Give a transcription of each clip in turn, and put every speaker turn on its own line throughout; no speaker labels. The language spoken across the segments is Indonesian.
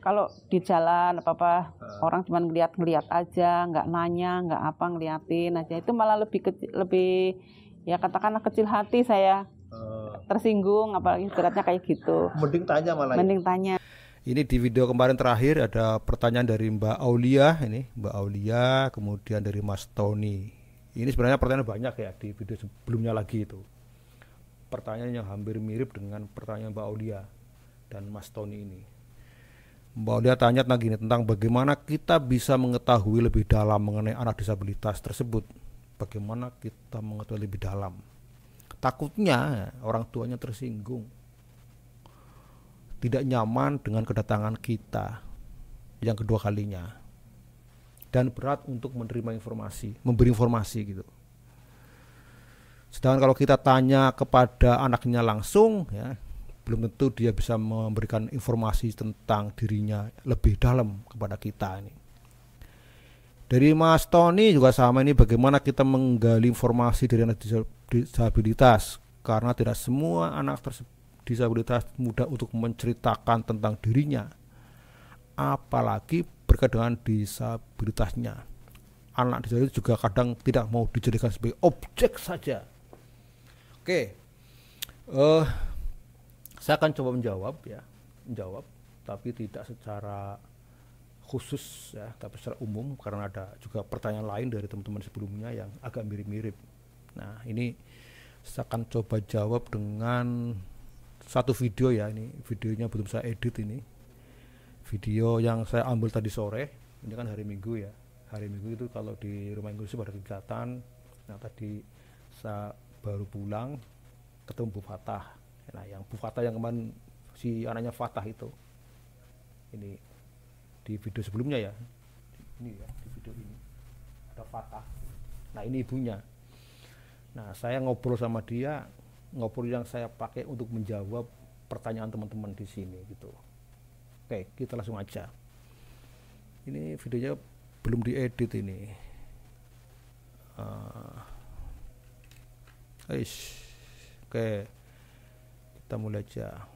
kalau di jalan apa-apa orang cuma ngeliat aja, nggak nanya, nggak apa, ngeliatin aja. Itu malah lebih ya katakanlah kecil hati saya. Tersinggung, apalagi beratnya kayak gitu.
Mending tanya malah.
Mending tanya.
Ini di video kemarin terakhir ada pertanyaan dari Mbak Aulia, ini Mbak Aulia, kemudian dari Mas Tony. Ini sebenarnya pertanyaan banyak ya di video sebelumnya lagi itu. Pertanyaan yang hampir mirip dengan pertanyaan Mbak Aulia dan Mas Tony ini. Mbak Aulia tanya tentang gini, tentang bagaimana kita bisa mengetahui lebih dalam mengenai anak disabilitas tersebut. Bagaimana kita mengetahui lebih dalam? Takutnya orang tuanya tersinggung, tidak nyaman dengan kedatangan kita yang kedua kalinya, dan berat untuk menerima informasi, memberi informasi gitu. Sedangkan kalau kita tanya kepada anaknya langsung, ya, belum tentu dia bisa memberikan informasi tentang dirinya lebih dalam kepada kita ini. Dari Mas Tony juga sama, ini bagaimana kita menggali informasi dari anak disabilitas, karena tidak semua anak disabilitas mudah untuk menceritakan tentang dirinya, apalagi berkaitan dengan disabilitasnya. Anak disabilitas juga kadang tidak mau dijadikan sebagai objek saja. Oke, saya akan coba menjawab, tapi tidak secara khusus ya, tapi secara umum, karena ada juga pertanyaan lain dari teman-teman sebelumnya yang agak mirip-mirip. Nah, ini saya akan coba jawab dengan satu video ya. Ini videonya belum saya edit, ini video yang saya ambil tadi sore. Ini kan hari Minggu ya, hari Minggu itu kalau di rumah inklusif ada kegiatan. Nah, tadi saya baru pulang ketemu Bu Fatah. Nah, yang Bu Fatah yang kemarin si anaknya Fatah itu, ini di video sebelumnya ya, ini ya, di video ini ada Fatah. Nah, ini ibunya. Nah, saya ngobrol sama dia, ngobrol yang saya pakai untuk menjawab pertanyaan teman-teman di sini gitu. Oke, kita langsung aja. Ini videonya belum diedit ini. Oke, kita mulai aja.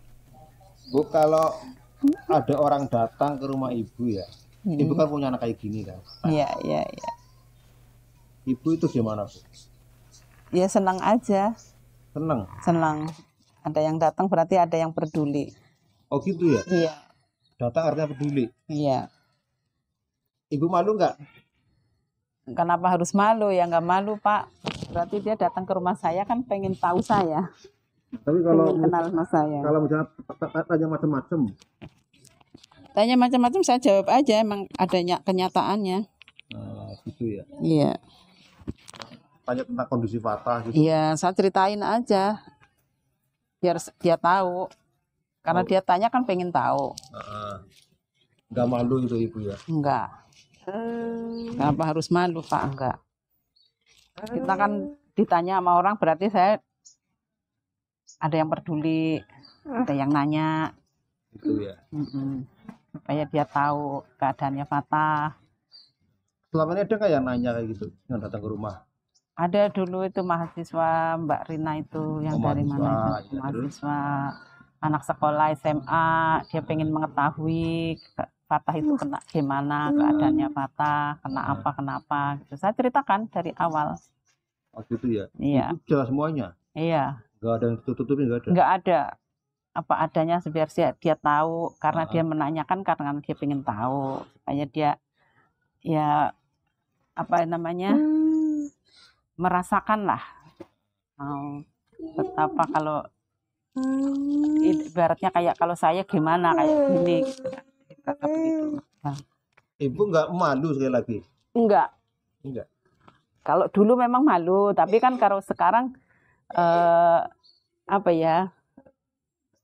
Bu, kalau ada orang datang ke rumah ibu ya, ibu kan punya anak kayak gini kan?
Iya.
Ibu itu gimana, Bu?
Ya senang aja.
Senang.
Ada yang datang berarti ada yang peduli.
Oh gitu ya?
Iya.
Datang artinya peduli.
Iya.
Ibu malu nggak?
Kenapa harus malu? Ya nggak malu, Pak. Berarti dia datang ke rumah saya kan pengen tahu saya.
Tapi kalau
pengen kenal sama saya.
Kalau misalnya tanya macam-macam.
Tanya macam-macam saya jawab aja, emang adanya kenyataannya.
Gitu ya.
Iya.
Tanya tentang kondisi Fatah gitu.
Iya, saya ceritain aja. Biar dia tahu. Karena dia tanya kan pengen tahu.
Nggak malu gitu ibu ya?
Enggak. Kenapa harus malu, Pak? Enggak. Kita kan ditanya sama orang berarti saya ada yang peduli, ada yang nanya.
Gitu ya.
Supaya dia tahu keadaannya Fatah.
Selama ini ada nggak yang nanya kayak gitu yang datang ke rumah?
Ada dulu itu mahasiswa Mbak Rina itu yang dari mana itu? Mahasiswa anak sekolah SMA, dia pengen mengetahui Fatah itu kena gimana, keadaannya Fatah, kena apa, kenapa gitu. Saya ceritakan dari awal.
Oh gitu ya?
Iya.
Itu jelas semuanya?
Iya.
Nggak ada yang tutup-tutupin, nggak ada?
Nggak ada. Apa adanya biar dia tahu, karena dia menanyakan karena dia pengen tahu, supaya dia ya apa namanya merasakan lah betapa kalau ibaratnya kayak kalau saya gimana kayak gini gitu.
Ibu nggak malu sekali lagi?
Enggak. Kalau dulu memang malu, tapi kan kalau sekarang apa ya,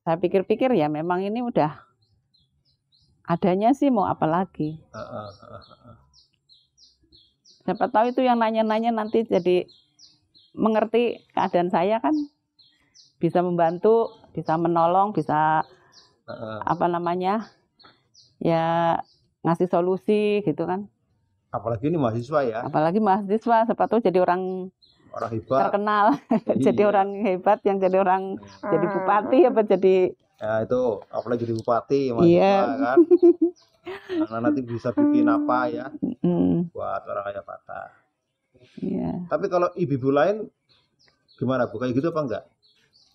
saya pikir-pikir ya memang ini udah adanya sih, mau apa lagi. Siapa tahu itu yang nanya-nanya nanti jadi mengerti keadaan saya kan, bisa membantu, bisa menolong, bisa apa namanya ya ngasih solusi gitu kan.
Apalagi ini mahasiswa ya.
Apalagi mahasiswa, siapa tahu jadi orang
hebat,
terkenal. Jadi orang hebat, yang jadi orang jadi bupati apa jadi
Ya itu, apalagi jadi bupati,
Iya.
mahasiswa kan. Nah, nanti bisa bikin apa ya buat orang kaya patah.
Iya.
Tapi kalau ibu-ibu lain gimana Bu? Kayak gitu apa enggak?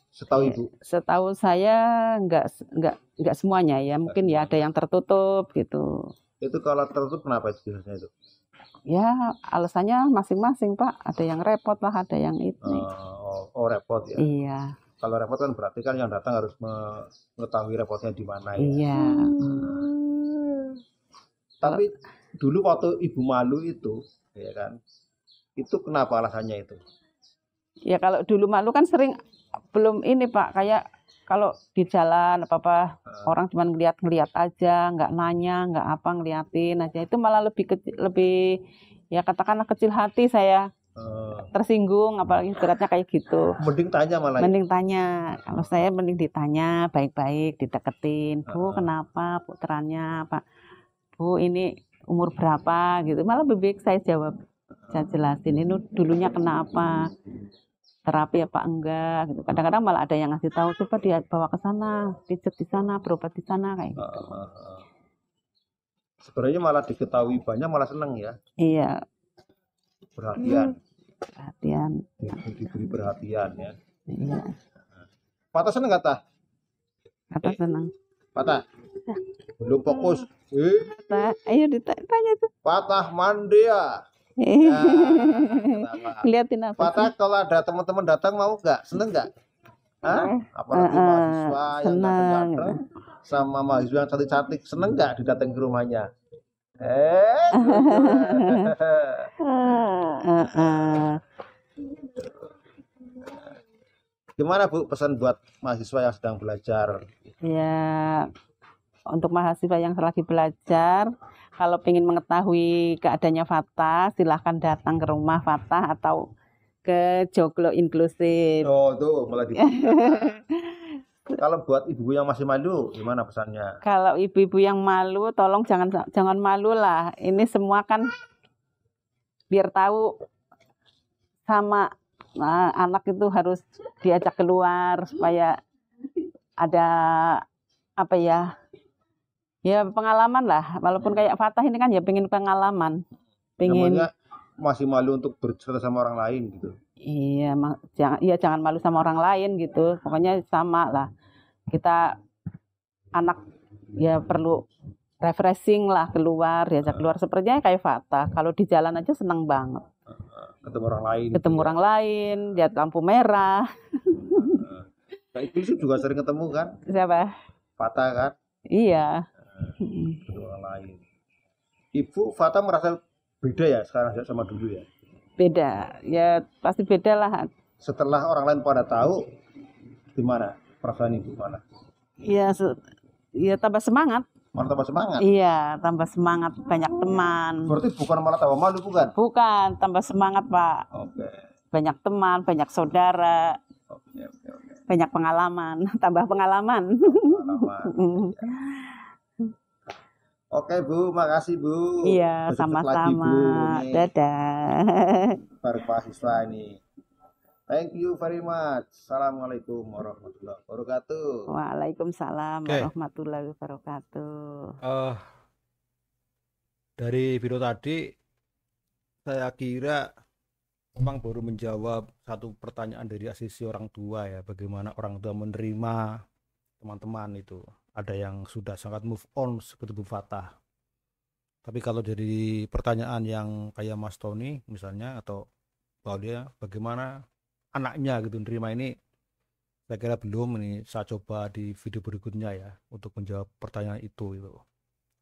Setahu
Iya.
Ibu.
Setahu saya nggak semuanya ya, mungkin ya ada yang tertutup gitu.
Itu kalau tertutup kenapa itu biasanya itu?
Ya alasannya masing-masing Pak, ada yang repot lah, ada yang ini.
Repot ya.
Iya.
Kalau repot kan berarti kan yang datang harus mengetahui repotnya di mana ya.
Iya.
Tapi dulu waktu Ibu malu itu, ya kan? Itu kenapa alasannya itu?
Ya kalau dulu malu kan sering belum ini Pak, kayak kalau di jalan apa-apa orang cuma ngeliat aja, nggak nanya, nggak apa, ngeliatin aja. Itu malah lebih ya katakanlah kecil hati saya. Tersinggung, apalagi beratnya kayak gitu.
Mending tanya malah.
Mending tanya. Kalau saya mending ditanya baik-baik, dideketin. Bu, kenapa putranya, Pak? Bu, ini umur berapa gitu. Malah lebih baik saya jawab. Saya jelasin ini dulunya kenapa. Terapi apa enggak gitu. Kadang-kadang malah ada yang ngasih tahu, coba dia bawa ke sana, pijet di sana, berobat di sana kayak gitu.
Sebenarnya malah diketahui banyak malah seneng ya.
Iya.
Perhatian.
Diberi
perhatian ya.
Iya.
Patah seneng nggak Tah?
Kata senang.
Patah. Belum fokus.
Patah. Ayo ditanya tuh.
Patah Mandia.
Ya, liatin apa?
Patah kalau ada teman-teman datang mau nggak? Seneng nggak? Apalagi mahasiswa yang ganteng-ganteng sama mahasiswa yang cantik-cantik, seneng nggak didatang ke rumahnya? Gimana Bu pesan buat mahasiswa yang sedang belajar?
Ya, untuk mahasiswa yang lagi belajar, kalau ingin mengetahui keadaannya Fatah, silahkan datang ke rumah Fatah atau ke Joglo Inklusif.
Oh tuh malah Kalau buat ibu yang masih malu, gimana pesannya?
Kalau ibu-ibu yang malu, tolong jangan malu lah. Ini semua kan biar tahu sama anak itu harus diajak keluar supaya ada apa ya? Ya pengalaman lah. Walaupun kayak Fatah ini kan ya pengen pengalaman.
Namanya masih malu untuk bercerita sama orang lain gitu.
Iya, jangan malu sama orang lain gitu. Pokoknya sama lah. Kita anak ya perlu refreshing lah keluar, diajak keluar sepertinya kayak Fatah. Kalau di jalan aja senang banget.
Ketemu orang lain.
Ketemu gitu orang lain, lihat lampu merah.
Nah, itu juga sering ketemu kan?
Siapa?
Fatah kan?
Iya.
Ketemu orang lain. Ibu Fatah merasa beda ya sekarang sama dulu ya?
Beda, ya pasti beda lah.
Setelah orang lain pada tahu, gimana perasaan ibu mana?
Iya, ya tambah semangat.
Malah tambah semangat?
Iya, tambah semangat, banyak teman.
Berarti bukan malah tambah malu bukan?
Bukan, tambah semangat Pak.
Oke.
Banyak teman, banyak saudara.
Oke.
Banyak pengalaman, tambah pengalaman.
Oke Bu, makasih Bu.
Iya, sama-sama. Dadah.
Para mahasiswa ini. Thank you very much. Assalamualaikum warahmatullahi wabarakatuh.
Waalaikumsalam warahmatullahi wabarakatuh.
Dari video tadi, saya kira memang baru menjawab satu pertanyaan dari sisi orang tua ya, bagaimana orang tua menerima teman-teman itu. Ada yang sudah sangat move on seperti Bu Fatah. Tapi kalau jadi pertanyaan yang kayak Mas Tony misalnya atau Claudia, bagaimana anaknya gitu nerima ini, saya kira belum. Ini saya coba di video berikutnya ya untuk menjawab pertanyaan itu.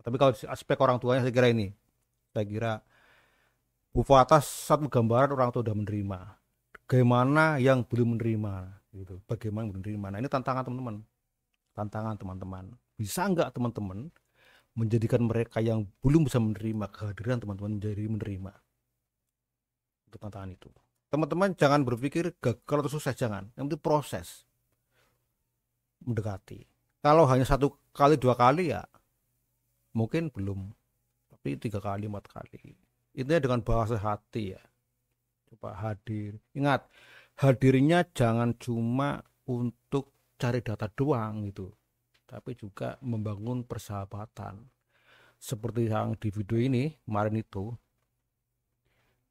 Tapi kalau aspek orang tuanya saya kira Bu Fatah satu gambaran orang tua sudah menerima. Bagaimana yang belum menerima gitu. Bagaimana belum menerima. Nah, ini tantangan teman-teman. Bisa enggak teman-teman menjadikan mereka yang belum bisa menerima kehadiran teman-teman menjadi menerima? Itu tantangan itu. Teman-teman jangan berpikir gagal atau sukses, jangan. Yang penting proses mendekati. Kalau hanya 1 kali 2 kali ya mungkin belum. Tapi 3 kali 4 kali. Intinya dengan bahasa hati ya. Coba hadir. Ingat, hadirnya jangan cuma untuk cari data doang gitu. tapi juga membangun persahabatan. Seperti yang di video ini kemarin itu,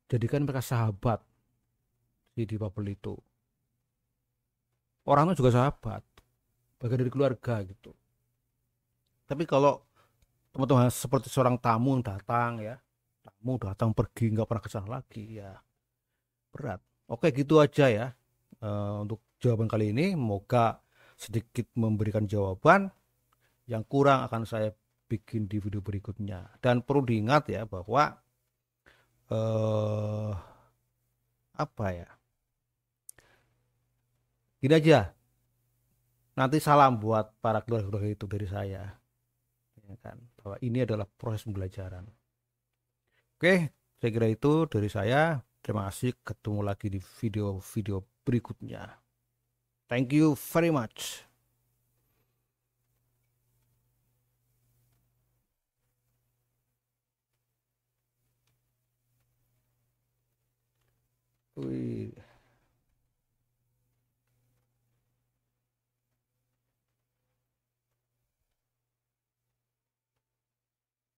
jadikan mereka sahabat si difabel itu. Orang itu juga sahabat, bagian dari keluarga gitu. Tapi kalau teman-teman seperti seorang tamu yang datang ya, tamu datang pergi nggak pernah kesana lagi ya, berat. Oke, gitu aja ya. Untuk jawaban kali ini, semoga sedikit memberikan jawaban. Yang kurang akan saya bikin di video berikutnya. Dan perlu diingat ya bahwa apa ya, gini aja, nanti salam buat para keluarga itu dari saya, ya kan, bahwa ini adalah proses pembelajaran. Oke, saya kira itu dari saya. Terima kasih, ketemu lagi di video-video berikutnya. Thank you very much. Wih.